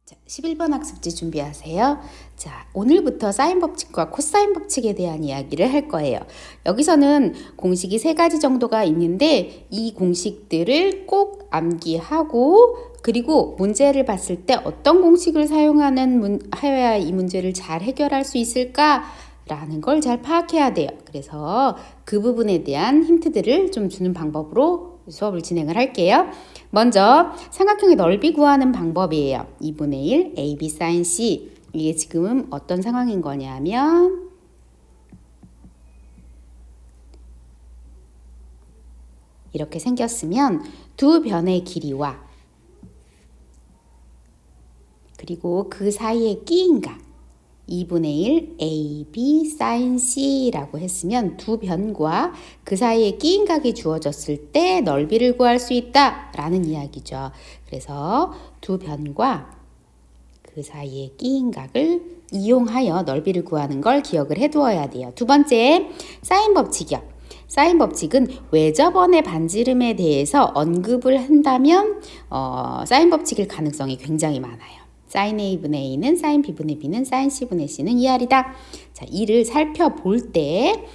자, 11번 학습지 준비하세요. 자, 오늘부터 사인 법칙과 코사인 법칙에 대한 이야기를 할 거예요. 여기서는 공식이 3가지 정도가 있는데 이 공식들을 꼭 암기하고 그리고 문제를 봤을 때 어떤 공식을 사용해야 이 문제를 잘 해결할 수 있을까? 라는 걸 잘 파악해야 돼요. 그래서 그 부분에 대한 힌트들을 좀 주는 방법으로 수업을 진행을 할게요. 먼저 삼각형의 넓이 구하는 방법이에요. 2분의 1 AB sin C. 이게 지금 어떤 상황인 거냐면 이렇게 생겼으면 두 변의 길이와 그리고 그 사이의 끼인각 2분의 1 AB sin C라고 했으면 두 변과 그 사이에 끼인각이 주어졌을 때 넓이를 구할 수 있다 라는 이야기죠. 그래서 두 변과 그 사이에 끼인각을 이용하여 넓이를 구하는 걸 기억을 해두어야 돼요. 두 번째, 사인 법칙이요. 사인 법칙은 외접원의 반지름에 대해서 언급을 한다면 사인 법칙일 가능성이 굉장히 많아요. sin A분의 A는 sin B분의 B는 sin C분의 C는 2R이다. 자, 이를 살펴볼 때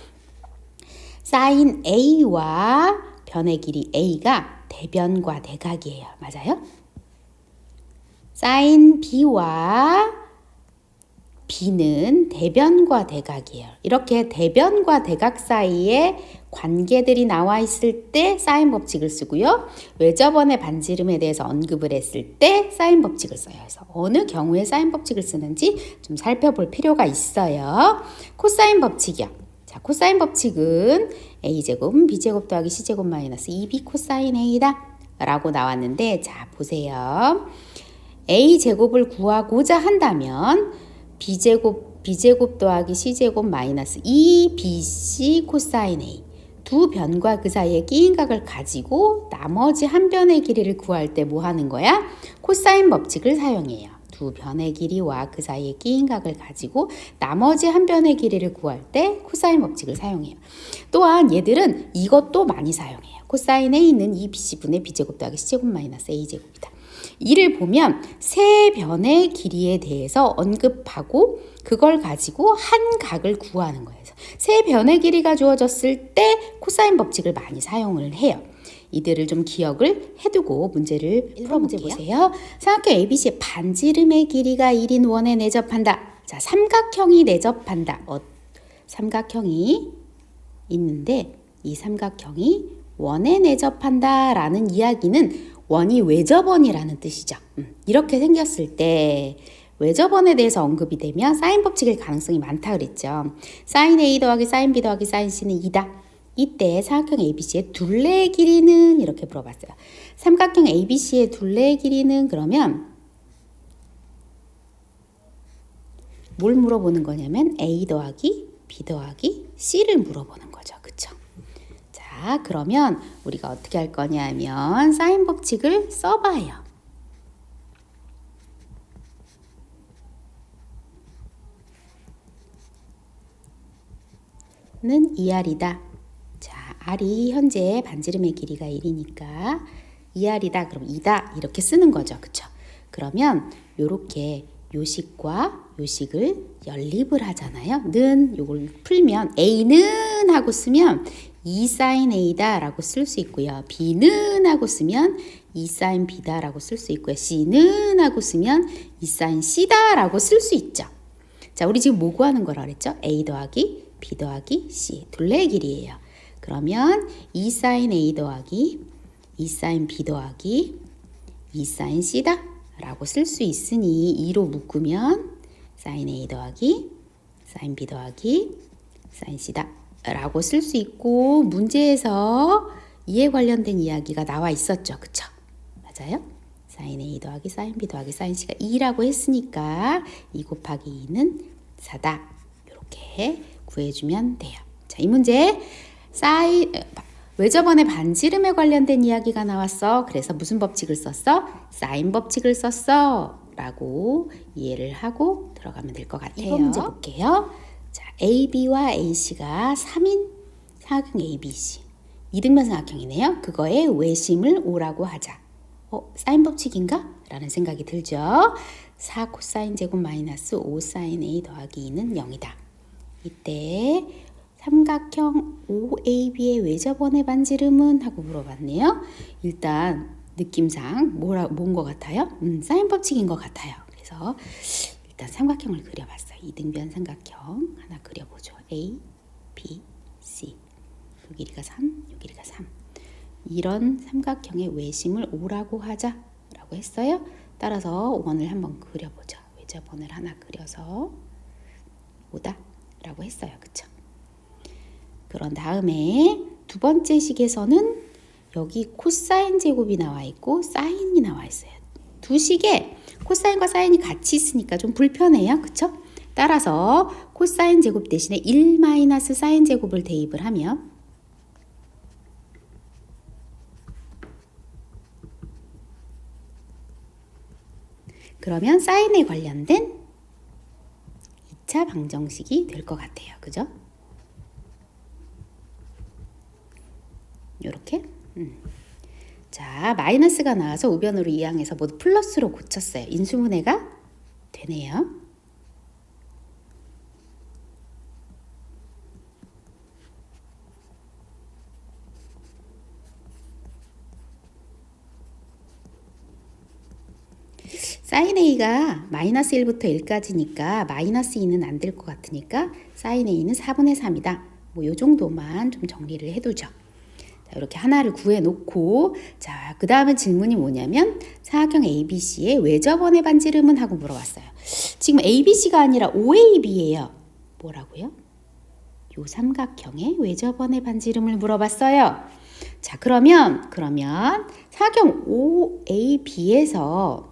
sin A와 변의 길이 A가 대변과 대각이에요. 맞아요? sin B와 B는 대변과 대각이에요. 이렇게 대변과 대각 사이에 관계들이 나와 있을 때 사인 법칙을 쓰고요. 외접원의 반지름에 대해서 언급을 했을 때 사인 법칙을 써요. 그래서 어느 경우에 사인 법칙을 쓰는지 좀 살펴볼 필요가 있어요. 코사인 법칙이요. 자, 코사인 법칙은 A제곱은 B제곱 더하기 C제곱 마이너스 2B 코사인 A다 라고 나왔는데, 자, 보세요. A제곱을 구하고자 한다면 B제곱 더하기 C제곱 마이너스 2BC 코사인 A 두 변과 그 사이의 끼인각을 가지고 나머지 한 변의 길이를 구할 때 뭐 하는 거야? 코사인 법칙을 사용해요. 두 변의 길이와 그 사이의 끼인각을 가지고 나머지 한 변의 길이를 구할 때 코사인 법칙을 사용해요. 또한 얘들은 이것도 많이 사용해요. 코사인 A는 2BC분의 B제곱 더하기 C제곱 마이너스 A제곱이다. 이를 보면 세 변의 길이에 대해서 언급하고 그걸 가지고 한 각을 구하는 거예요. 세 변의 길이가 주어졌을 때 코사인 법칙을 많이 사용을 해요. 이들을 좀 기억을 해두고 문제를 풀어볼게요. 삼각형 ABC의 반지름의 길이가 1인 원에 내접한다. 자, 삼각형이 내접한다. 삼각형이 있는데 이 삼각형이 원에 내접한다 라는 이야기는 원이 외접원이라는 뜻이죠. 이렇게 생겼을 때 외접원에 대해서 언급이 되면 사인 법칙일 가능성이 많다 그랬죠. sin A 더하기 sin B 더하기 sin C는 2다. 이때 삼각형 ABC의 둘레의 길이는 이렇게 물어봤어요. 삼각형 ABC의 둘레의 길이는 그러면 뭘 물어보는 거냐면 A 더하기 B 더하기 C를 물어보는 거죠. 그쵸? 자, 그러면 우리가 어떻게 할 거냐면 사인 법칙을 써봐요. 는 2R이다. 자, R이 현재 반지름의 길이가 1이니까 2R이다. 그럼 2다. 이렇게 쓰는 거죠. 그쵸? 그러면 요렇게 요식과 요식을 연립을 하잖아요. 는 요걸 풀면 A는 하고 쓰면 2sin A다 라고 쓸 수 있고요. B는 하고 쓰면 2sin B다 라고 쓸 수 있고요. C는 하고 쓰면 2sin C다 라고 쓸 수 있죠. 자, 우리 지금 뭐 구하는 거라 그랬죠? A 더하기 B 더하기 C 둘레의 길이에요. 그러면 2sin A 더하기 2sin B 더하기 2sin C다 라고 쓸 수 있으니 2로 묶으면 sin A 더하기 sin B 더하기 sin C다 라고 쓸 수 있고, 문제에서 이에 관련된 이야기가 나와 있었죠. 그쵸? 맞아요? sin A 더하기 sin B 더하기 sin C가 2라고 했으니까 2 곱하기 2는 4다. 이렇게 구해주면 돼요. 자, 이 문제 외접원의 반지름에 관련된 이야기가 나왔어. 그래서 무슨 법칙을 썼어? 사인 법칙을 썼어 라고 이해를 하고 들어가면 될 것 같아요. 이번 문제 볼게요. 자, AB와 AC가 3인 삼각형 ABC 이등변 삼각형이네요. 그거의 외심을 O라고 하자. 사인 법칙인가? 라는 생각이 들죠. 4 코사인 제곱 마이너스 5 사인 A 더하기 2는 0이다. 이때 삼각형 OAB의 외접원의 반지름은? 하고 물어봤네요. 일단 느낌상 뭔 것 같아요? 사인 법칙인 것 같아요. 그래서 일단 삼각형을 그려봤어요. 이등변 삼각형 하나 그려보죠. A, B, C. 요 길이가 3, 요 길이가 3. 이런 삼각형의 외심을 O라고 하자라고 했어요. 따라서 원을 한번 그려보죠. 외접원을 하나 그려서 O다 라고 했어요. 그쵸? 그런 다음에 두 번째 식에서는 여기 코사인 제곱이 나와 있고 사인이 나와 있어요. 두 식에 코사인과 사인이 같이 있으니까 좀 불편해요. 그쵸? 따라서 코사인 제곱 대신에 1 마이너스 사인 제곱을 대입을 하면 그러면 사인에 관련된 2차 방정식이 될 것 같아요. 그죠? 요렇게. 자, 마이너스가 나와서 우변으로 이항해서 모두 플러스로 고쳤어요. 인수분해가 되네요. 사인 A가 마이너스 1부터 1까지니까 마이너스 2는 안 될 것 같으니까 사인 A는 4분의 3이다. 뭐 요 정도만 좀 정리를 해두죠. 자, 이렇게 하나를 구해놓고 자, 그 다음에 질문이 뭐냐면 사각형 ABC의 외접원의 반지름은? 하고 물어봤어요. 지금 ABC가 아니라 OAB예요. 뭐라고요? 요 삼각형의 외접원의 반지름을 물어봤어요. 자, 그러면 사각형 OAB에서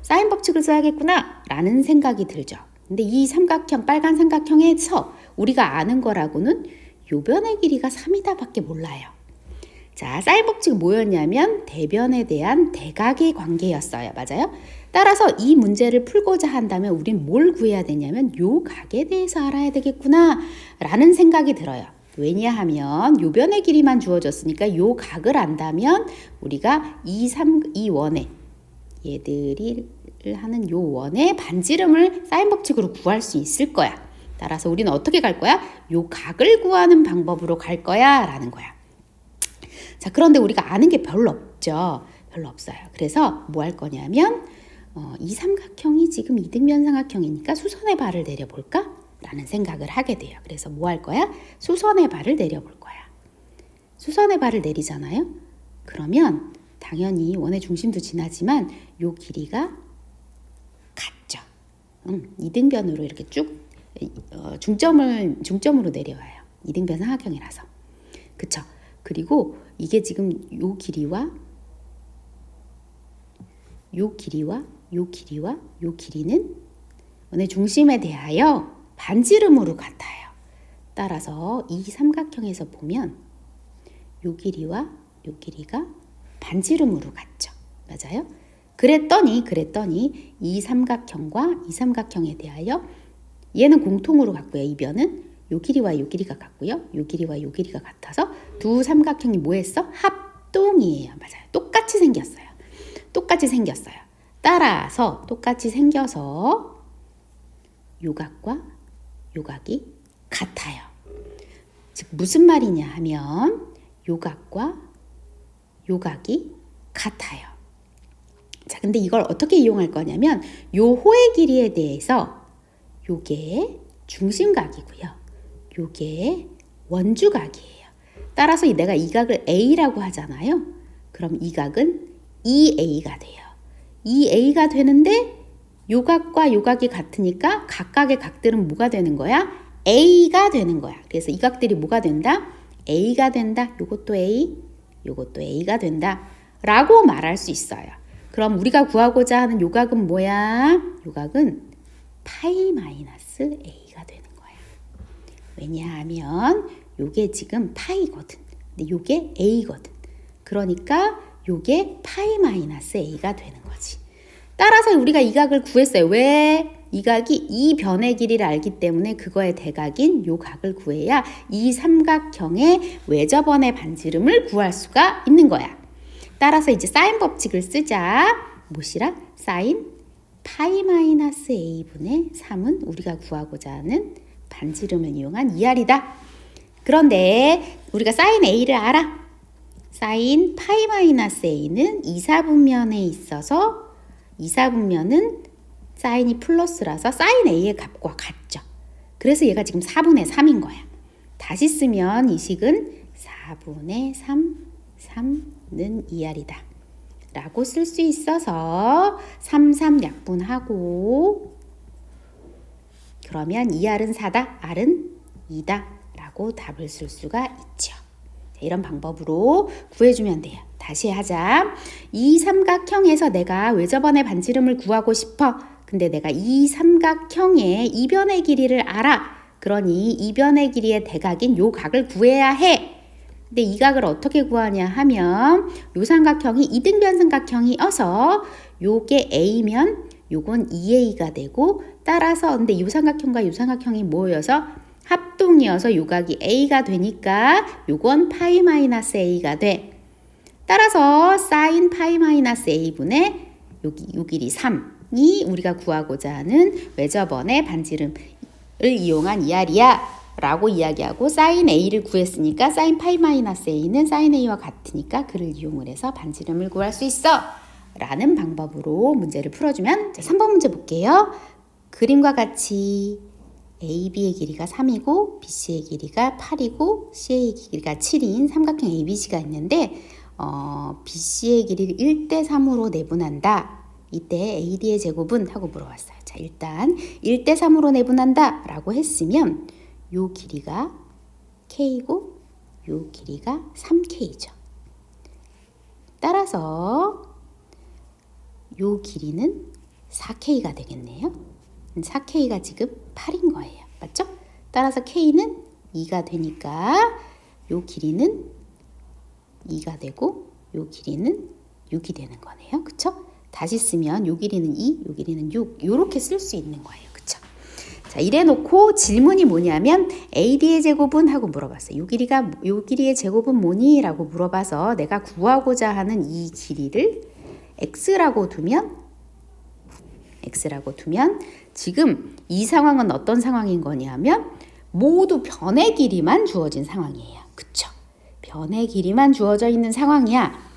사인 법칙을 써야겠구나 라는 생각이 들죠. 근데 이 삼각형, 빨간 삼각형에서 우리가 아는 거라고는 요변의 길이가 3이다 밖에 몰라요. 자, 사인 법칙은 뭐였냐면 대변에 대한 대각의 관계였어요. 맞아요? 따라서 이 문제를 풀고자 한다면 우린 뭘 구해야 되냐면 요 각에 대해서 알아야 되겠구나 라는 생각이 들어요. 왜냐하면 요변의 길이만 주어졌으니까 요 각을 안다면 우리가 이 원의 얘들이 하는 요 원의 반지름을 사인 법칙으로 구할 수 있을 거야. 따라서 우리는 어떻게 갈 거야? 요 각을 구하는 방법으로 갈 거야 라는 거야. 자, 그런데 우리가 아는 게 별로 없죠. 별로 없어요. 그래서 뭐 할 거냐면 이 삼각형이 지금 이등변 삼각형이니까 수선의 발을 내려볼까? 라는 생각을 하게 돼요. 그래서 뭐 할 거야? 수선의 발을 내려볼 거야. 수선의 발을 내리잖아요. 그러면 당연히 원의 중심도 지나지만 요 길이가 같죠. 이등변으로 이렇게 쭉 중점으로 내려와요. 이등변 삼각형이라서. 그쵸? 그리고 이게 지금 요 길이와 요 길이는 원의 중심에 대하여 반지름으로 같아요. 따라서 이 삼각형에서 보면 요 길이와 요 길이가 반지름으로 같죠. 맞아요? 그랬더니 이 삼각형과 이 삼각형에 대하여 얘는 공통으로 같고요. 이 변은 요 길이와 요 길이가 같고요. 요 길이와 요 길이가 같아서 두 삼각형이 뭐 했어? 합동이에요. 맞아요. 똑같이 생겼어요. 따라서 똑같이 생겨서 요각과 요각이 같아요. 즉 무슨 말이냐 하면 요각과 요각이 같아요. 자, 근데 이걸 어떻게 이용할 거냐면 요 호의 길이에 대해서 요게 중심각이고요. 요게 원주각이에요. 따라서 내가 이 각을 A라고 하잖아요. 그럼 이 각은 2A가 돼요. 2A가 되는데 요각과 요각이 같으니까 각각의 각들은 뭐가 되는 거야? A가 되는 거야. 그래서 이 각들이 뭐가 된다? A가 된다. 요것도 A, 요것도 A가 된다. 라고 말할 수 있어요. 그럼 우리가 구하고자 하는 요각은 뭐야? 요각은 파이 마이너스 A가 되는 거야. 왜냐하면 요게 지금 파이거든. 근데 요게 A거든. 그러니까 요게 파이 마이너스 A가 되는 거지. 따라서 우리가 이 각을 구했어요. 왜? 이 각이 이 변의 길이를 알기 때문에 그거의 대각인 요 각을 구해야 이 삼각형의 외접원의 반지름을 구할 수가 있는 거야. 따라서 이제 사인 법칙을 쓰자. 무엇이라? 사인 파이 마이너스 a분의 3은 우리가 구하고자 하는 반지름을 이용한 2r이다. 그런데 우리가 사인 a를 알아. 사인 파이 마이너스 a는 2, 4분면에 있어서 2, 4분면은 사인이 플러스라서 사인 a의 값과 같죠. 그래서 얘가 지금 4분의 3인 거야. 다시 쓰면 이 식은 4분의 3는 2r이다 라고 쓸 수 있어서 3, 3 약분하고 그러면 2r은 4다, r은 2다 라고 답을 쓸 수가 있죠. 이런 방법으로 구해주면 돼요. 다시 하자. 이 삼각형에서 내가 외접원의 반지름을 구하고 싶어. 근데 내가 이 삼각형의 이변의 길이를 알아. 그러니 이변의 길이의 대각인 요 각을 구해야 해. 근데 이 각을 어떻게 구하냐 하면 요 삼각형이 이등변 삼각형이어서 요게 A면 요건 2A가 되고 따라서 근데 요 삼각형과 요 삼각형이 모여서 합동이어서 요 각이 A가 되니까 요건 파이 마이너스 A가 돼. 따라서 사인 파이 마이너스 A분의 요 길이 3이 우리가 구하고자 하는 외접원의 반지름을 이용한 2r이야 라고 이야기하고 사인 A를 구했으니까 사인 파이 마이너스 A는 사인 A와 같으니까 그를 이용을 해서 반지름을 구할 수 있어 라는 방법으로 문제를 풀어주면 3번 문제 볼게요. 그림과 같이 AB의 길이가 3이고 BC의 길이가 8이고 CA의 길이가 7인 삼각형 ABC가 있는데 BC의 길이를 1대 3으로 내분한다. 이때 AD의 제곱은? 하고 물어봤어요. 자, 일단 1대 3으로 내분한다 라고 했으면 요 길이가 K고 요 길이가 3K죠. 따라서 요 길이는 4K가 되겠네요. 4K가 지금 8인 거예요. 맞죠? 따라서 K는 2가 되니까 요 길이는 2가 되고 요 길이는 6이 되는 거네요. 그쵸? 다시 쓰면 요 길이는 2, 요 길이는 6 요렇게 쓸 수 있는 거예요. 그쵸? 자, 이래 놓고 질문이 뭐냐면 AD의 제곱은? 하고 물어봤어요. 요 길이의 제곱은 뭐니? 라고 물어봐서 내가 구하고자 하는 이 길이를 X라고 두면 지금 이 상황은 어떤 상황인 거냐면 모두 변의 길이만 주어진 상황이에요. 그쵸? 변의 길이만 주어져 있는 상황이야.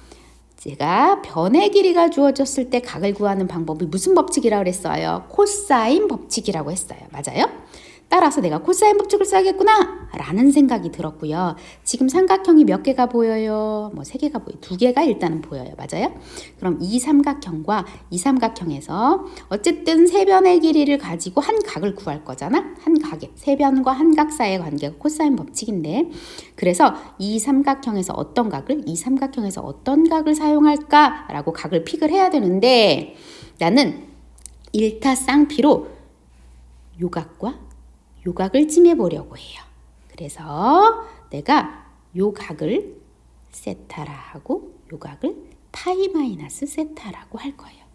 제가 변의 길이가 주어졌을 때 각을 구하는 방법이 무슨 법칙이라고 그랬어요? 코사인 법칙이라고 했어요. 맞아요? 따라서 내가 코사인 법칙을 써야겠구나 라는 생각이 들었고요. 지금 삼각형이 몇 개가 보여요? 뭐 3개가 보여요. 2개가 일단은 보여요. 맞아요? 그럼 이 삼각형과 이 삼각형에서 어쨌든 세 변의 길이를 가지고 한 각을 구할 거잖아. 한 각에 세 변과 한 각 사이의 관계가 코사인 법칙인데 그래서 이 삼각형에서 어떤 각을 사용할까? 라고 각을 픽을 해야 되는데 나는 일타쌍피로 요 각과 요 각을 찜해보려고 해요. 그래서 내가 요 각을 세타라 하고 요 각을 파이 마이너스 세타라고 할 거예요.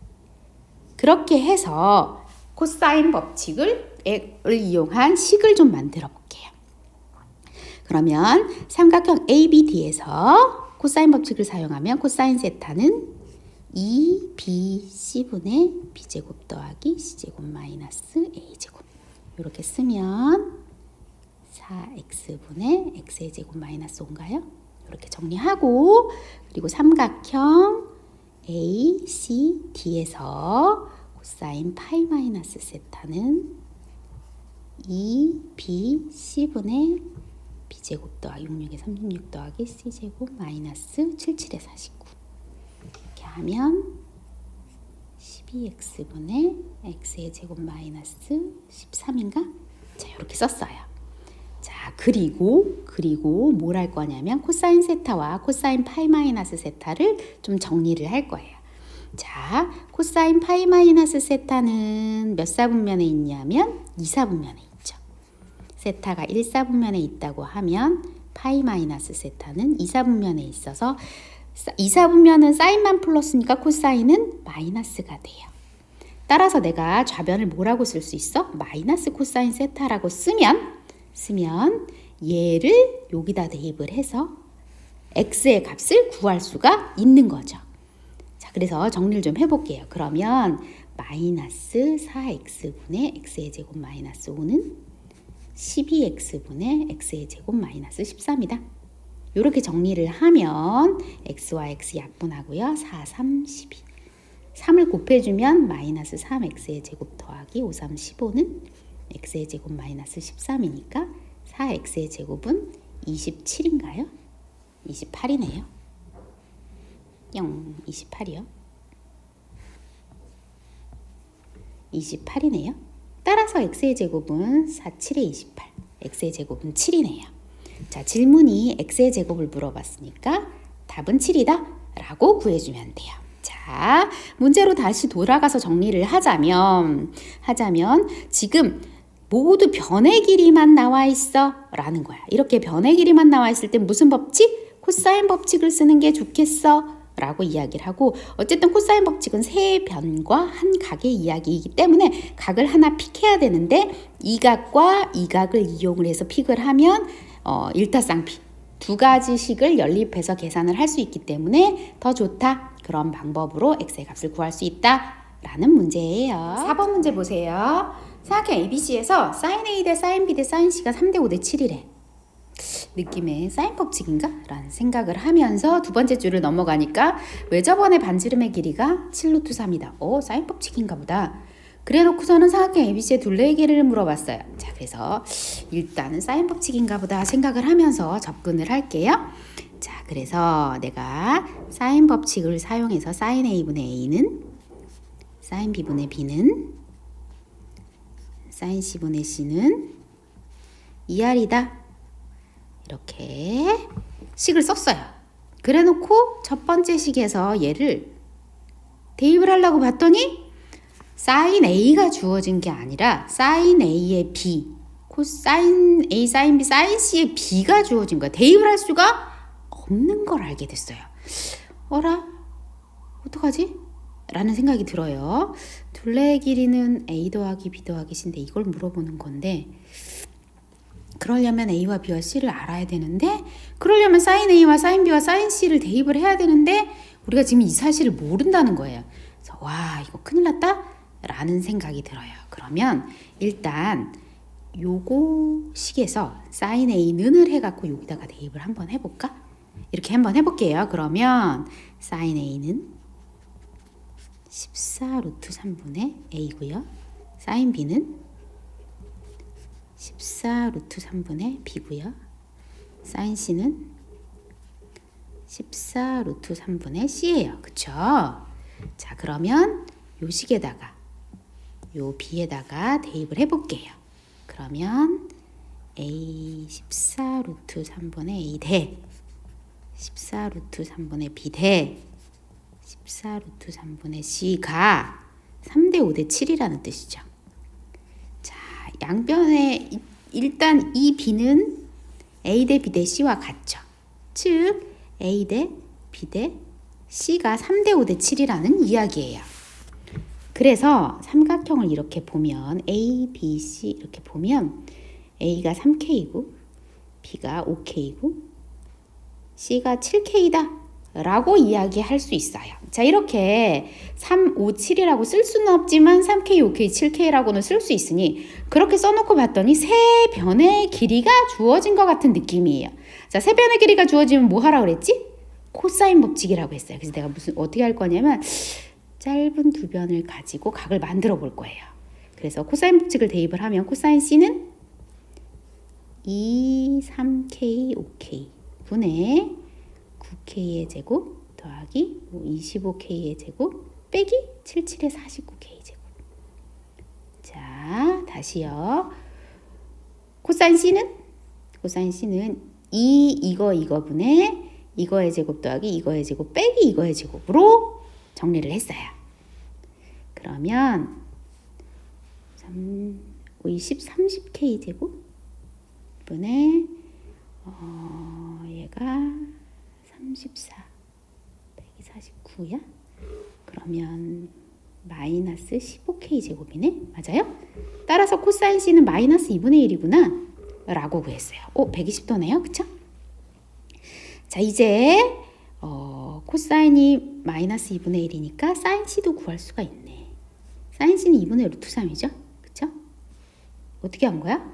그렇게 해서 코사인 법칙을 이용한 식을 좀 만들어 볼게요. 그러면 삼각형 ABD에서 코사인 법칙을 사용하면 코사인 세타는 2BC분의 B제곱 더하기 C제곱 마이너스 A제곱 이렇게 쓰면 4x분의 x의 제곱 마이너스 5인가요? 이렇게 정리하고 그리고 삼각형 ACD에서 코사인 파이 마이너스 세타는 2BC분의 B제곱 더하기 66에 36 더하기 C제곱 마이너스 77에 49 이렇게 하면 12x분의 x의 제곱 마이너스 13인가? 자, 이렇게 썼어요. 자, 그리고 뭘 할 거냐면 코사인 세타와 코사인 파이 마이너스 세타를 좀 정리를 할 거예요. 자, 코사인 파이 마이너스 세타는 몇 사분면에 있냐면 2사분면에 있죠. 세타가 1사분면에 있다고 하면 파이 마이너스 세타는 2사분면에 있어서 2사분면은 사인만 플러스니까 코사인은 마이너스가 돼요. 따라서 내가 좌변을 뭐라고 쓸 수 있어? 마이너스 코사인 세타라고 쓰면 얘를 여기다 대입을 해서 x의 값을 구할 수가 있는 거죠. 자, 자, 그래서 정리를 좀 해볼게요. 그러면 마이너스 4x분의 x의 제곱 마이너스 5는 12x분의 x의 제곱 마이너스 13이다. 이렇게 정리를 하면 x와 x 약분하고요. 4, 3, 12. 3을 곱해주면 마이너스 3x의 제곱 더하기 5, 3, 15는 x의 제곱 마이너스 13이니까 4x의 제곱은 27인가요? 28이네요. 28이요. 28이네요. 따라서 x의 제곱은 4, 7에 28. x의 제곱은 7이네요. 자, 질문이 x의 제곱을 물어봤으니까 답은 7이다 라고 구해주면 돼요. 자, 문제로 다시 돌아가서 정리를 하자면 지금 모두 변의 길이만 나와 있어 라는 거야. 이렇게 변의 길이만 나와 있을 때 무슨 법칙? 코사인 법칙을 쓰는 게 좋겠어 라고 이야기를 하고, 어쨌든 코사인 법칙은 세 변과 한 각의 이야기이기 때문에 각을 하나 픽해야 되는데 이 각과 이 각을 이용을 해서 픽을 하면 일타쌍피 두 가지 식을 연립해서 계산을 할 수 있기 때문에 더 좋다. 그런 방법으로 x의 값을 구할 수 있다 라는 문제예요. 4번 문제 보세요. 삼각형 ABC에서 sin A 대 sin B 대 sin C가 3대 5대 7이래. 느낌의 사인 법칙인가? 라는 생각을 하면서 두 번째 줄을 넘어가니까 왜 저번에 반지름의 길이가 7루트 3이다. 사인 법칙인가 보다. 그래 놓고서는 삼각형 ABC의 둘레의 길이를 물어봤어요. 자, 그래서 일단은 사인 법칙인가 보다 생각을 하면서 접근을 할게요. 자, 그래서 내가 사인 법칙을 사용해서 sin A분의 A는 sin B분의 B는 sin C분의 C는 2R이다. 이렇게 식을 썼어요. 그래 놓고 첫 번째 식에서 얘를 대입을 하려고 봤더니 sin A가 주어진 게 아니라 sin A의 B, 코사인 A, sin B, sin C의 B가 주어진 거야. 대입을 할 수가 없는 걸 알게 됐어요. 어라? 어떡하지? 라는 생각이 들어요. 둘레의 길이는 A 더하기 B 더하기 C인데 이걸 물어보는 건데, 그러려면 A와 B와 C를 알아야 되는데, 그러려면 sin A와 sin B와 sin C를 대입을 해야 되는데 우리가 지금 이 사실을 모른다는 거예요. 그래서 와, 이거 큰일 났다 라는 생각이 들어요. 그러면 일단 요거 식에서 sin A는을 해갖고 여기다가 대입을 한번 해볼까? 이렇게 한번 해볼게요. 그러면 sin A는 14 루트 3분의 A고요. sin B는 14 루트 3분의 B고요. sin C는 14 루트 3분의 C예요. 그쵸? 자, 그러면 요 식에다가 요 B에다가 대입을 해볼게요. 그러면 A 14 루트 3분의 A 대 14 루트 3분의 B 대 14 루트 3분의 C가 3대 5대 7이라는 뜻이죠. 자, 양변에 일단 이 B는 A 대 B 대 C와 같죠. 즉 A 대 B 대 C가 3대 5대 7이라는 이야기예요. 그래서 삼각형을 이렇게 보면 A, B, C 이렇게 보면 A가 3K이고 B가 5K이고 C가 7K다 라고 이야기할 수 있어요. 자, 이렇게 3, 5, 7이라고 쓸 수는 없지만 3K, 5K, 7K라고는 쓸 수 있으니 그렇게 써놓고 봤더니 세 변의 길이가 주어진 것 같은 느낌이에요. 자, 세 변의 길이가 주어지면 뭐 하라 그랬지? 코사인 법칙이라고 했어요. 그래서 내가 어떻게 할 거냐면 짧은 두 변을 가지고 각을 만들어 볼 거예요. 그래서 코사인 법칙을 대입을 하면 코사인 C는 2, 3K, 5K 분의 9K의 제곱 더하기 25K의 제곱 빼기 77의 49K 제곱. 자, 다시요. 코사인 C는 2 이거 분의 이거의 제곱 더하기 이거의 제곱 빼기 이거의 제곱으로 정리를 했어요. 그러면 30K 제곱 분의 얘가 34 빼기 49야? 그러면 마이너스 15K 제곱이네? 맞아요? 따라서 코사인 C는 마이너스 2분의 1이구나 라고 구했어요. 120도네요. 그쵸? 자, 이제 코사인이 마이너스 2분의 1이니까 사인 C도 구할 수가 있네. 사인 C는 2분의 루트 3이죠. 그쵸? 어떻게 한 거야?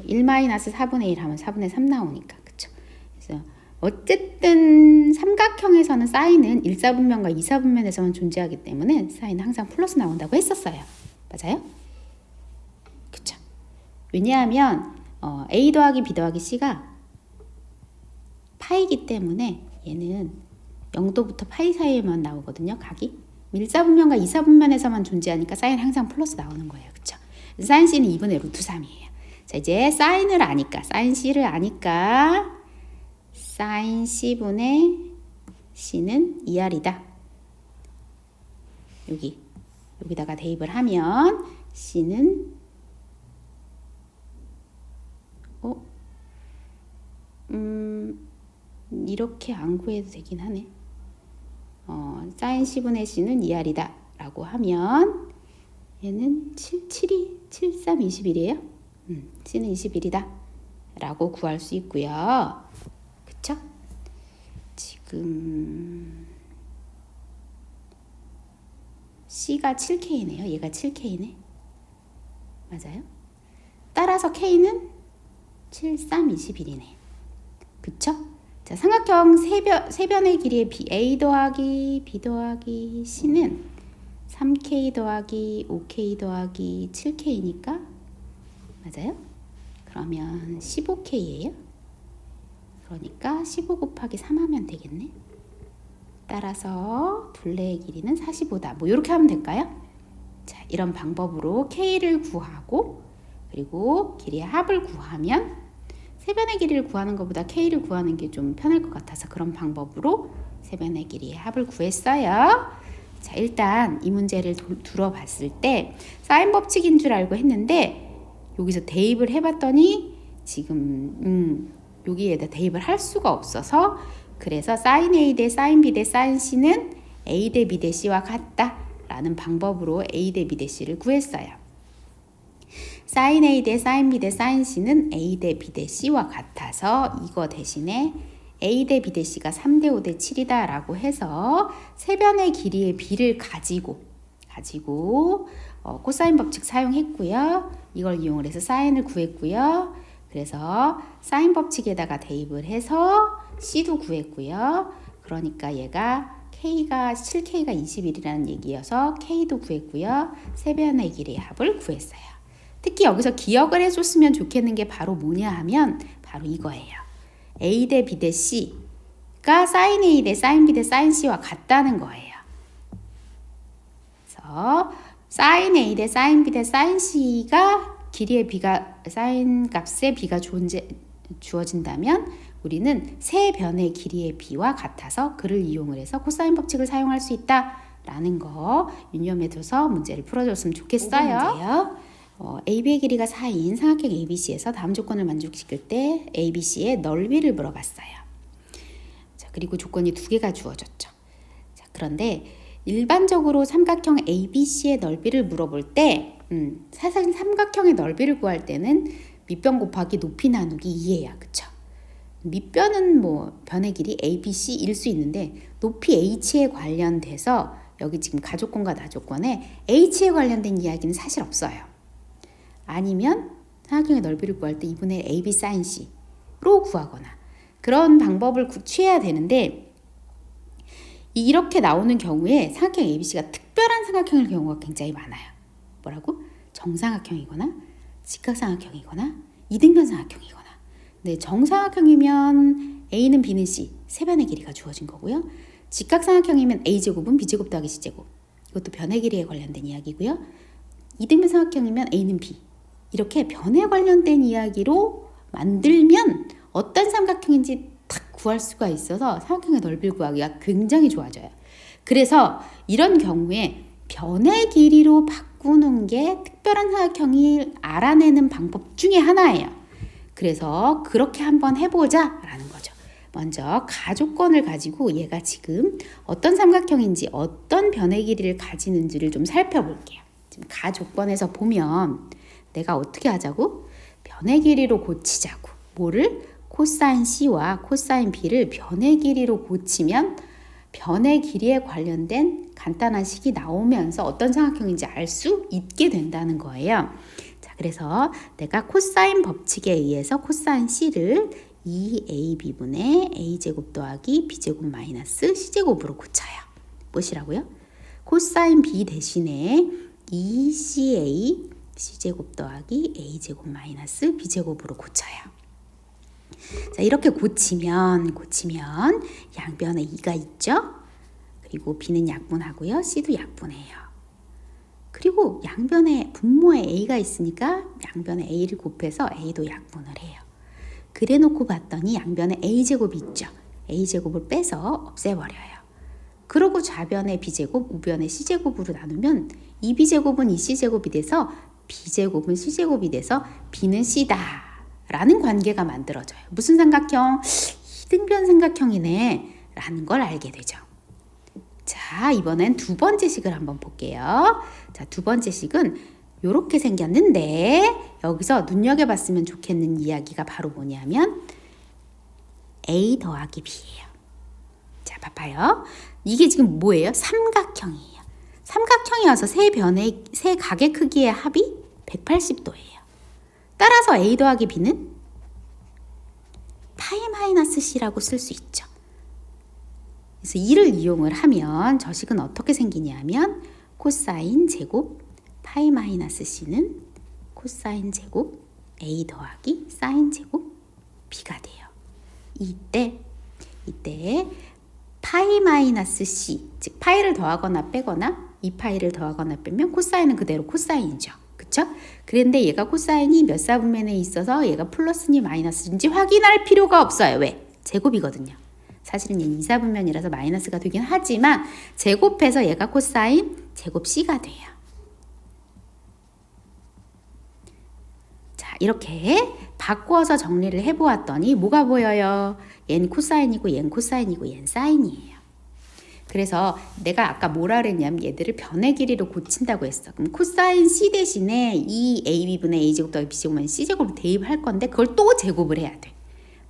1 마이너스 4분의 1 하면 4분의 3 나오니까. 그쵸? 그래서 어쨌든 삼각형에서는 사인은 1사분면과 2사분면에서만 존재하기 때문에 사인은 항상 플러스 나온다고 했었어요. 맞아요? 그쵸? 왜냐하면 A 더하기 B 더하기 C가 파이기 때문에 얘는 0도부터 파이 사이에만 나오거든요. 각이. 1사분면과 2사분면에서만 존재하니까 사인 항상 플러스 나오는 거예요. 그쵸? 사인 C는 2분의 루트 3이에요. 자, 이제 사인을 아니까, 사인 C를 아니까 사인 C분의 C는 2R이다. 여기다가 대입을 하면 C는 이렇게 안 구해도 되긴 하네. 사인 C분의 C는 2R이다 라고 하면 얘는 7, 3, 21이에요. C는 21이다 라고 구할 수 있고요. 그쵸? 지금 C가 7K네요. 얘가 7K네. 맞아요? 따라서 K는 7, 3, 21이네. 그쵸? 자, 삼각형 세변의 길이의 A 더하기 B 더하기 C는 3K 더하기 5K 더하기 7K니까 맞아요? 그러면 15K예요. 그러니까 15 곱하기 3 하면 되겠네. 따라서 둘레의 길이는 45다. 뭐 이렇게 하면 될까요? 자, 이런 방법으로 K를 구하고 그리고 길이의 합을 구하면 세변의 길이를 구하는 것보다 K를 구하는 게 좀 편할 것 같아서 그런 방법으로 세변의 길이의 합을 구했어요. 자, 일단 이 문제를 들어봤을 때 사인 법칙인 줄 알고 했는데 여기서 대입을 해봤더니 지금 여기에다 대입을 할 수가 없어서 그래서 사인 A 대 사인 B 대 사인 C는 A 대 B 대 C와 같다 라는 방법으로 A 대 B 대 C를 구했어요. 사인 A 대 사인 B 대 사인 C는 A 대 B 대 C와 같아서 이거 대신에 A 대 B 대 C가 3 대 5 대 7이다 라고 해서 세변의 길이의 B를 가지고 코사인 법칙 사용했고요. 이걸 이용을 해서 사인을 구했고요. 그래서 사인 법칙에다가 대입을 해서 C도 구했고요. 그러니까 얘가 K가 7K가 21이라는 얘기여서 K도 구했고요. 세변의 길이의 합을 구했어요. 특히 여기서 기억을 해줬으면 좋겠는 게 바로 뭐냐 하면 바로 이거예요. A 대 B 대 C가 사인 A 대 사인 B 대 사인 C와 같다는 거예요. 그래서 사인 A 대 사인 B 대 사인 C가 길이의 B가 사인 값의 B가 주어진다면 우리는 세 변의 길이의 B와 같아서 그를 이용을 해서 코사인 법칙을 사용할 수 있다라는 거 유념해둬서 문제를 풀어줬으면 좋겠어요. AB의 길이가 4인 삼각형 ABC에서 다음 조건을 만족시킬 때 ABC의 넓이를 물어봤어요. 자, 그리고 조건이 2개가 주어졌죠. 자, 그런데 일반적으로 삼각형 ABC의 넓이를 물어볼 때 사실 삼각형의 넓이를 구할 때는 밑변 곱하기 높이 나누기 2예요. 그쵸? 밑변은 뭐 변의 길이 ABC일 수 있는데 높이 H에 관련돼서 여기 지금 가조건과 나조건에 H에 관련된 이야기는 사실 없어요. 아니면 삼각형의 넓이를 구할 때 2분의 AB sin C로 구하거나 그런 방법을 취해야 되는데 이렇게 나오는 경우에 삼각형 ABC가 특별한 삼각형일 경우가 굉장히 많아요. 뭐라고? 정삼각형이거나 직각삼각형이거나 이등변 삼각형이거나. 네, 정삼각형이면 A는 B는 C 세 변의 길이가 주어진 거고요. 직각삼각형이면 A제곱은 B제곱 더하기 C제곱 이것도 변의 길이에 관련된 이야기고요. 이등변 삼각형이면 A는 B 이렇게 변에 관련된 이야기로 만들면 어떤 삼각형인지 딱 구할 수가 있어서 삼각형의 넓이를 구하기가 굉장히 좋아져요. 그래서 이런 경우에 변의 길이로 바꾸는 게 특별한 삼각형을 알아내는 방법 중에 하나예요. 그래서 그렇게 한번 해보자 라는 거죠. 먼저 가조건을 가지고 얘가 지금 어떤 삼각형인지 어떤 변의 길이를 가지는지를 좀 살펴볼게요. 지금 가조건에서 보면 내가 어떻게 하자고? 변의 길이로 고치자고. 뭐를? 코사인 C와 코사인 B를 변의 길이로 고치면 변의 길이에 관련된 간단한 식이 나오면서 어떤 삼각형인지 알 수 있게 된다는 거예요. 자, 그래서 내가 코사인 법칙에 의해서 코사인 C를 2AB분의 A제곱 더하기 B제곱 마이너스 C제곱으로 고쳐요. 무엇이라고요? 코사인 B 대신에 2CA C제곱 더하기 A제곱 마이너스 B제곱으로 고쳐요. 자, 이렇게 고치면 양변에 2가 있죠? 그리고 B는 약분하고요. C도 약분해요. 그리고 양변에 분모에 A가 있으니까 양변에 A를 곱해서 A도 약분을 해요. 그래 놓고 봤더니 양변에 A제곱이 있죠. A제곱을 빼서 없애버려요. 그러고 좌변에 B제곱, 우변에 C제곱으로 나누면 2B제곱은 2C제곱이 돼서 B제곱은 C제곱이 돼서 B는 C다 라는 관계가 만들어져요. 무슨 삼각형? 이등변 삼각형이네 라는 걸 알게 되죠. 자, 이번엔 두 번째 식을 한번 볼게요. 자, 두 번째 식은 이렇게 생겼는데 여기서 눈여겨봤으면 좋겠는 이야기가 바로 뭐냐면 A 더하기 B예요. 자, 봐봐요. 이게 지금 뭐예요? 삼각형이에요. 삼각형이어서 세 각의 크기의 합이 180도예요. 따라서 A 더하기 B는 파이 마이너스 C라고 쓸 수 있죠. 그래서 이를 이용을 하면 저 식은 어떻게 생기냐면 코사인 제곱 파이 마이너스 C는 코사인 제곱 A 더하기 사인 제곱 B가 돼요. 이때 파이 마이너스 C, 즉 파이를 더하거나 빼거나 이 파이를 더하거나 빼면 코사인은 그대로 코사인이죠. 그쵸? 그런데 얘가 코사인이 몇 사분면에 있어서 얘가 플러스니 마이너스인지 확인할 필요가 없어요. 왜? 제곱이거든요. 사실은 얘는 2사분면이라서 마이너스가 되긴 하지만 제곱해서 얘가 코사인 제곱 C가 돼요. 자, 이렇게 바꾸어서 정리를 해보았더니 뭐가 보여요? 얘는 코사인이고 얘는 코사인이고 얘는 사인이에요. 그래서 내가 아까 뭐라 그랬냐면 얘들을 변의 길이로 고친다고 했어. 그럼 코사인 C 대신에 2AB분의 A제곱 더하기 B제곱만 C제곱으로 대입할 건데 그걸 또 제곱을 해야 돼.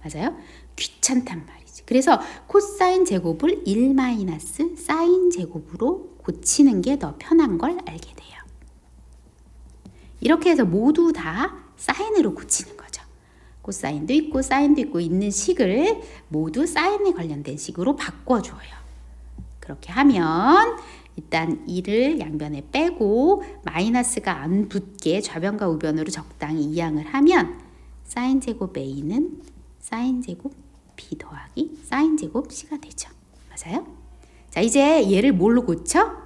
맞아요? 귀찮단 말이지. 그래서 코사인 제곱을 1 마이너스 사인 제곱으로 고치는 게 더 편한 걸 알게 돼요. 이렇게 해서 모두 다 사인으로 고치는 거죠. 코사인도 있고 사인도 있고 있는 식을 모두 사인에 관련된 식으로 바꿔줘요. 그렇게 하면 일단 2를 양변에 빼고 마이너스가 안 붙게 좌변과 우변으로 적당히 이항을 하면 사인 제곱 A는 사인 제곱 B 더하기 사인 제곱 C가 되죠. 맞아요? 자, 이제 얘를 뭘로 고쳐?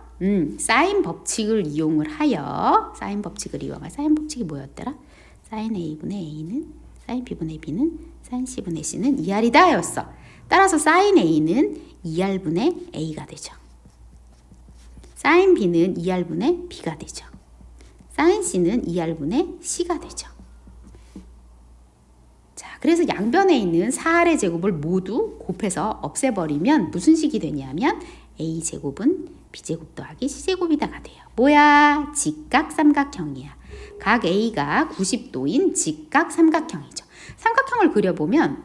사인 법칙을 이용을 하여 사인 법칙이 뭐였더라? 사인 A분의 A는 사인 B분의 B는 사인 C분의 C는 2R이다 였어. 따라서 사인 A는 2R분의 A가 되죠. 사인 B는 2R분의 B가 되죠. 사인 C는 2R분의 C가 되죠. 자, 그래서 양변에 있는 4R의 제곱을 모두 곱해서 없애버리면 무슨 식이 되냐면 A제곱은 B제곱 더하기 C제곱이다가 돼요. 뭐야? 직각 삼각형이야. 각 A가 90도인 직각 삼각형이죠. 삼각형을 그려보면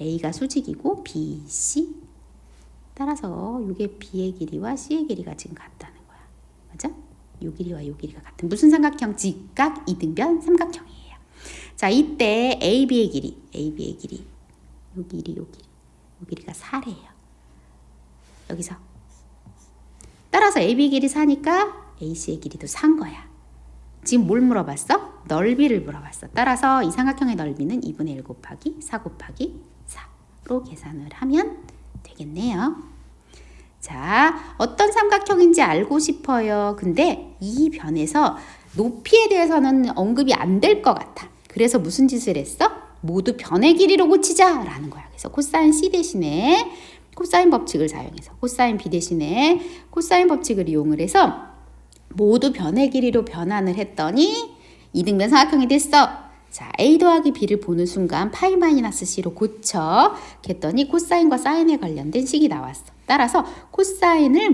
A가 수직이고 B, C 따라서 이게 B의 길이와 C의 길이가 지금 같다는 거야. 맞아? 요 길이와 요 길이가 같은 무슨 삼각형? 직각 이등변 삼각형이에요. 자, 이때 AB의 길이 요 길이가 4래요. 여기서 따라서 AB 길이 4니까 AC의 길이도 4인 거야. 지금 뭘 물어봤어? 넓이를 물어봤어. 따라서 이 삼각형의 넓이는 2분의 1 곱하기 4 곱하기 4로 계산을 하면 되겠네요. 자, 어떤 삼각형인지 알고 싶어요. 근데 이 변에서 높이에 대해서는 언급이 안 될 것 같아. 그래서 무슨 짓을 했어? 모두 변의 길이로 고치자 라는 거야. 그래서 코사인 C 대신에 코사인 법칙을 사용해서 코사인 B 대신에 코사인 법칙을 이용을 해서 모두 변의 길이로 변환을 했더니 이등변 삼각형이 됐어. 자, A 더하기 B를 보는 순간 파이 마이너스 C로 고쳐 했더니 코사인과 사인에 관련된 식이 나왔어. 따라서 코사인을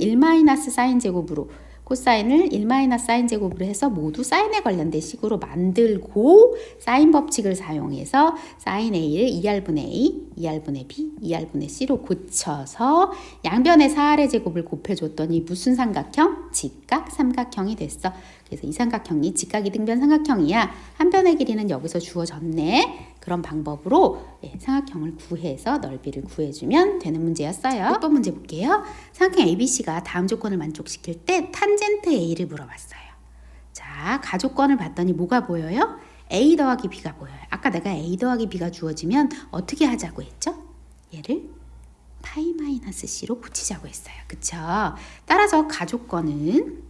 1 마이너스 사인 제곱으로 코사인을 1-사인 제곱으로 해서 모두 사인에 관련된 식으로 만들고 사인 법칙을 사용해서 사인 A를 2R분의 A, 2R분의 B, 2R분의 C로 고쳐서 양변의 4R의 제곱을 곱해줬더니 무슨 삼각형? 직각 삼각형이 됐어. 그래서 이 삼각형이 직각이 등변 삼각형이야. 한 변의 길이는 여기서 주어졌네. 그런 방법으로 삼각형을 구해서 넓이를 구해주면 되는 문제였어요. 6번 문제 볼게요. 삼각형 ABC가 다음 조건을 만족시킬 때 탄젠트 A를 물어봤어요. 자, 가조건을 봤더니 뭐가 보여요? A 더하기 B가 보여요. 아까 내가 A 더하기 B가 주어지면 어떻게 하자고 했죠? 얘를 파이 마이너스 C로 고치자고 했어요. 그쵸? 따라서 가조건은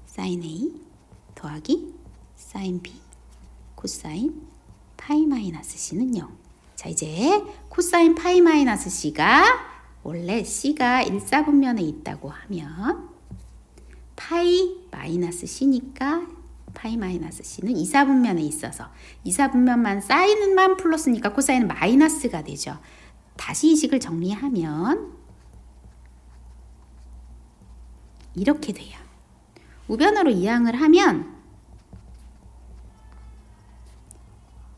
사인 A 더하기 사인 B 코사인 파이 마이너스 C는 0. 자, 이제 코사인 파이 마이너스 C가 원래 C가 1사분면에 있다고 하면 파이 마이너스 C니까 파이 마이너스 C는 2사분면에 있어서 2사분면만 사인만 플러스니까 코사인은 마이너스가 되죠. 다시 이 식을 정리하면 이렇게 돼요. 우변으로 이항을 하면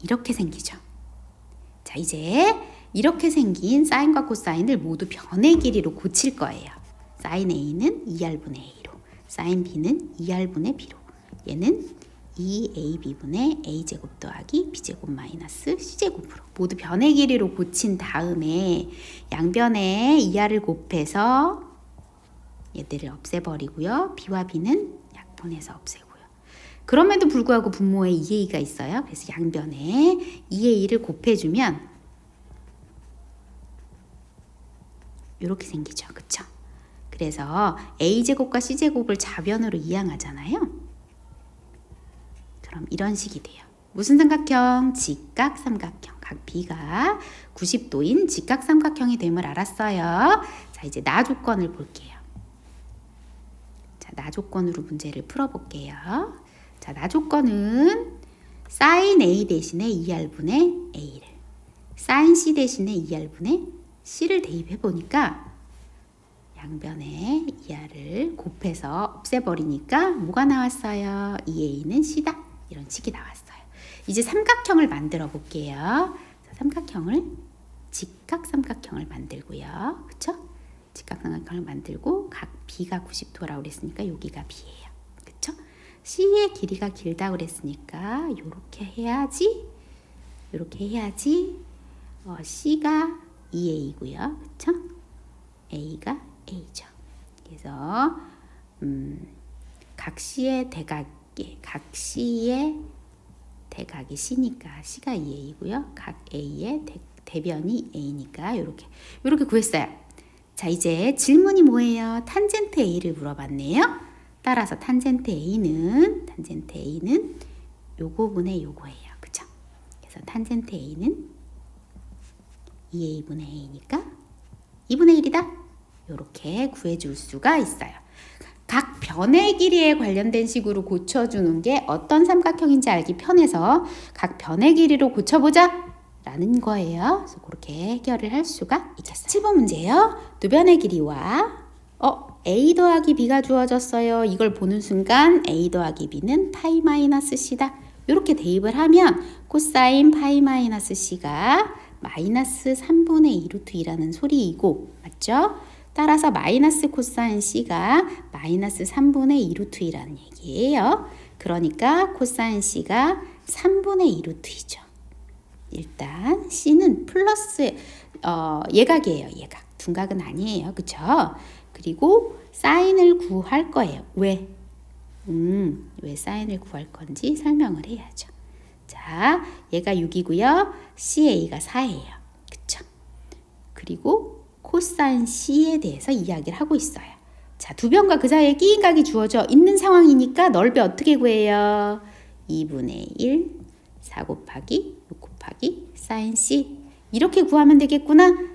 이렇게 생기죠. 자, 이제 이렇게 생긴 사인과 코사인을 모두 변의 길이로 고칠 거예요. 사인 A는 2R분의 A로, 사인 B는 2R분의 B로, 얘는 2AB분의 A제곱 더하기 B제곱 마이너스 C제곱으로 모두 변의 길이로 고친 다음에 양변에 2R을 곱해서 얘들을 없애버리고요. B와 B는 약분해서 없애고요. 그럼에도 불구하고 분모에 2A가 있어요. 그래서 양변에 2A를 곱해주면 이렇게 생기죠. 그쵸? 그래서 A제곱과 C제곱을 좌변으로 이항하잖아요. 그럼 이런 식이 돼요. 무슨 삼각형? 직각 삼각형. 각 B가 90도인 직각 삼각형이 됨을 알았어요. 자, 이제 나 조건을 볼게요. 자, 나 조건으로 문제를 풀어볼게요. 자, 나 조건은 사인 A 대신에 2R분의 A를, 사인 C 대신에 2R분의 C를 대입해 보니까 양변에 2R을 곱해서 없애버리니까 뭐가 나왔어요? 2A는 C다. 이런 식이 나왔어요. 이제 삼각형을 만들어 볼게요. 자, 삼각형을 직각 삼각형을 만들고요. 그쵸? 직각 삼각형을 만들고 각 B가 90도라고 그랬으니까 여기가 B예요. 그쵸? C의 길이가 길다고 그랬으니까 이렇게 해야지. 이렇게 해야지. C가 2A고요. 그쵸? A가 A죠. 그래서 각 C의 대각이 C니까 C가 2A고요. 각 A의 대변이 A니까 이렇게 구했어요. 자, 이제 질문이 뭐예요? 탄젠트 A를 물어봤네요. 따라서 탄젠트 A는 요거분의 요거예요. 그쵸? 그래서 탄젠트 A는 2A분의 A니까 2분의 1이다. 이렇게 구해줄 수가 있어요. 각 변의 길이에 관련된 식으로 고쳐주는 게 어떤 삼각형인지 알기 편해서 각 변의 길이로 고쳐보자 라는 거예요. 그래서 그렇게 해결을 할 수가 있겠어요. 7번 문제예요. 두 변의 길이와 A 더하기 B가 주어졌어요. 이걸 보는 순간 A 더하기 B는 파이 마이너스 C다. 이렇게 대입을 하면 코사인 파이 마이너스 C가 마이너스 3분의 2루트 2라는 소리이고, 맞죠? 따라서 마이너스 코사인 C가 마이너스 3분의 2루트 2라는 얘기예요. 그러니까 코사인 C가 3분의 2루트 2죠. 일단 C는 플러스 예각이에요. 예각. 둔각은 아니에요. 그쵸? 그리고 사인을 구할 거예요. 왜? 왜 사인을 구할 건지 설명을 해야죠. 자, 얘가 6이고요. CA가 4예요. 그쵸? 그리고 코사인 C에 대해서 이야기를 하고 있어요. 자, 두 변과 그 사이에 끼인 각이 주어져 있는 상황이니까 넓이 어떻게 구해요? 2분의 1, 4 곱하기 6 곱하기 사인 C. 이렇게 구하면 되겠구나.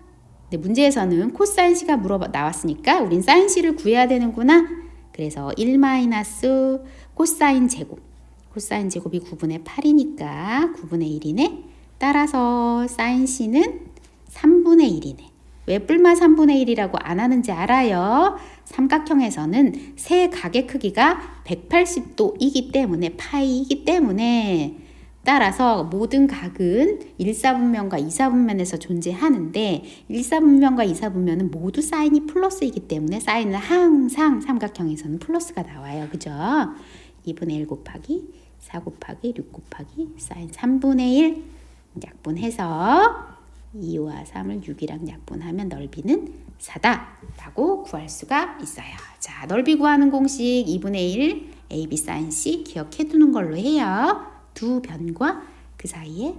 근데 문제에서는 코사인 C가 나왔으니까 우린 사인 C를 구해야 되는구나. 그래서 1 마이너스 코사인 제곱. 코사인 제곱이 9분의 8이니까 9분의 1이네. 따라서 사인 C는 3분의 1이네. 왜 뿔마 3분의 1이라고 안 하는지 알아요? 삼각형에서는 세 각의 크기가 180도이기 때문에 파이이기 때문에 따라서 모든 각은 1사분면과 2사분면에서 존재하는데 1사분면과 2사분면은 모두 사인이 플러스이기 때문에 사인은 항상 삼각형에서는 플러스가 나와요. 그죠? 2분의 1 곱하기 4 곱하기 6 곱하기 사인 3분의 1 약분해서 2와 3을 6이랑 약분하면 넓이는 4다 라고 구할 수가 있어요. 자, 넓이 구하는 공식 2분의 1 AB 사인 C 기억해 두는 걸로 해요. 두 변과 그 사이에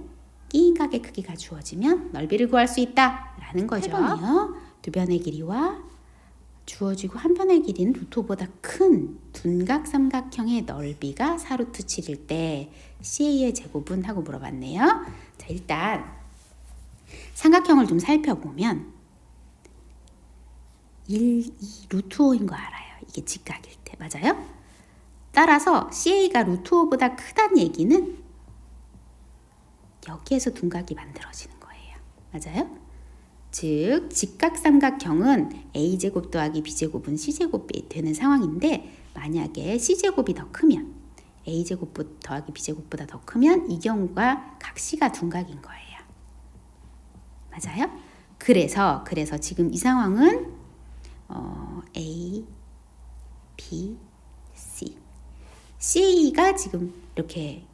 끼인 각의 크기가 주어지면 넓이를 구할 수 있다 라는 거죠. 8번이요. 두 변의 길이와 주어지고 한 변의 길이는 루트보다 큰 둔각 삼각형의 넓이가 4루트 7일 때 CA의 제곱은 하고 물어봤네요. 자, 일단 삼각형을 좀 살펴보면 1, 2, 루트 5인 거 알아요. 이게 직각일 때. 맞아요? 따라서 CA가 루트 5보다 크다는 얘기는 여기에서 둔각이 만들어지는 거예요. 맞아요? 즉 직각삼각형은 A제곱 더하기 B제곱은 C제곱이 되는 상황인데 만약에 C제곱이 더 크면 A제곱 더하기 B제곱보다 더 크면 이 경우가 각 C가 둔각인 거예요. 맞아요? 그래서 지금 이 상황은 A, B, C C가 지금 이렇게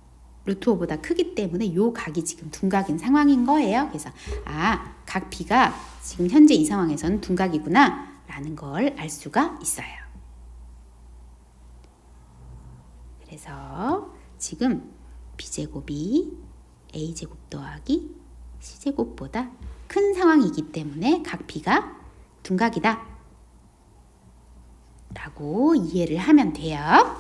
루트 5보다 크기 때문에 이 각이 지금 둔각인 상황인 거예요. 그래서 각 B가 지금 현재 이 상황에서는 둔각이구나 라는 걸 알 수가 있어요. 그래서 지금 B제곱이 A제곱 더하기 C제곱보다 큰 상황이기 때문에 각 B가 둔각이다 라고 이해를 하면 돼요.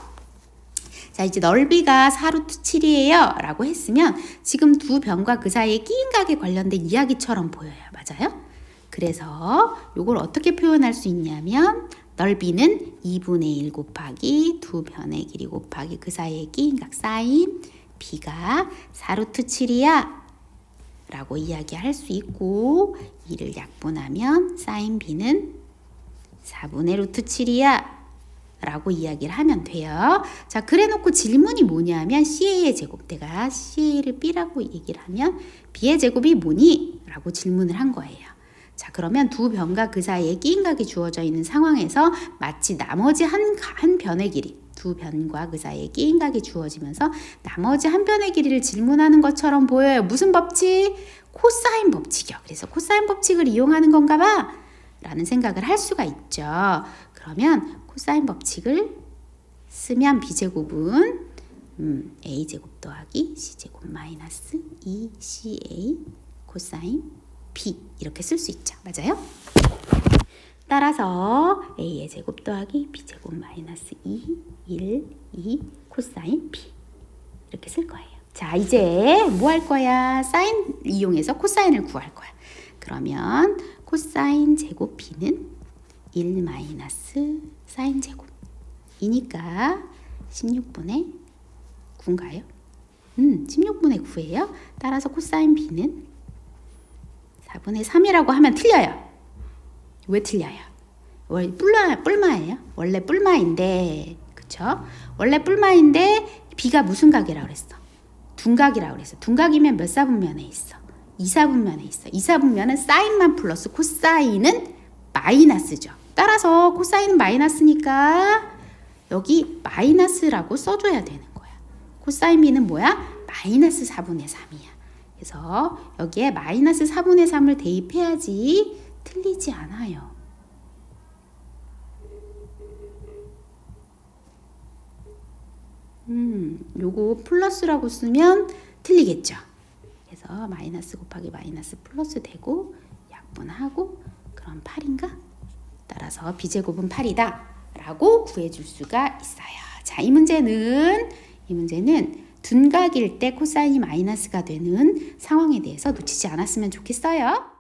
자, 이제 넓이가 4루트 7이에요 라고 했으면 지금 두 변과 그 사이에 끼인 각에 관련된 이야기처럼 보여요. 맞아요? 그래서 이걸 어떻게 표현할 수 있냐면 넓이는 2분의 1 곱하기 두 변의 길이 곱하기 그 사이에 끼인 각 사인 B가 4루트 7이야 라고 이야기할 수 있고 이를 약분하면 사인 B는 4분의 루트 7이야 라고 이야기를 하면 돼요. 자, 그래 놓고 질문이 뭐냐면 CA의 제곱, 내가 CA를 B라고 얘기를 하면 B의 제곱이 뭐니? 라고 질문을 한 거예요. 자, 그러면 두 변과 그 사이에 끼인 각이 주어져 있는 상황에서 마치 나머지 한 변의 길이, 두 변과 그 사이에 끼인 각이 주어지면서 나머지 한 변의 길이를 질문하는 것처럼 보여요. 무슨 법칙? 코사인 법칙이요. 그래서 코사인 법칙을 이용하는 건가 봐 라는 생각을 할 수가 있죠. 그러면 코사인 법칙을 쓰면 B제곱은 A제곱 더하기 C제곱 마이너스 2CA 코사인 B 이렇게 쓸 수 있죠. 맞아요? 따라서 A의 제곱 더하기 B제곱 마이너스 2 코사인 B 이렇게 쓸 거예요. 자, 이제 뭐 할 거야? 사인 이용해서 코사인을 구할 거야. 그러면 코사인 제곱 B는 1 마이너스 사인 제곱 이니까 16분의 9인가요? 16분의 9예요. 따라서 코사인 B는 4분의 3이라고 하면 틀려요. 왜 틀려요? 원래 뿔마예요. 원래 뿔마인데 그쵸? 원래 뿔마인데 B가 무슨 각이라고 그랬어? 둔각이라고 그랬어. 둔각이면 몇 사분면에 있어? 2사분면에 있어. 2사분면은 사인만 플러스 코사인은 마이너스죠. 따라서 코사인은 마이너스니까 여기 마이너스라고 써줘야 되는 거야. 코사인 B는 뭐야? 마이너스 4분의 3이야. 그래서 여기에 마이너스 4분의 3을 대입해야지 틀리지 않아요. 요거 플러스라고 쓰면 틀리겠죠. 그래서 마이너스 곱하기 마이너스 플러스 되고 약분하고 그럼 8인가? 따라서 B제곱은 8이다 라고 구해줄 수가 있어요. 자, 이 문제는 둔각일 때 코사인이 마이너스가 되는 상황에 대해서 놓치지 않았으면 좋겠어요.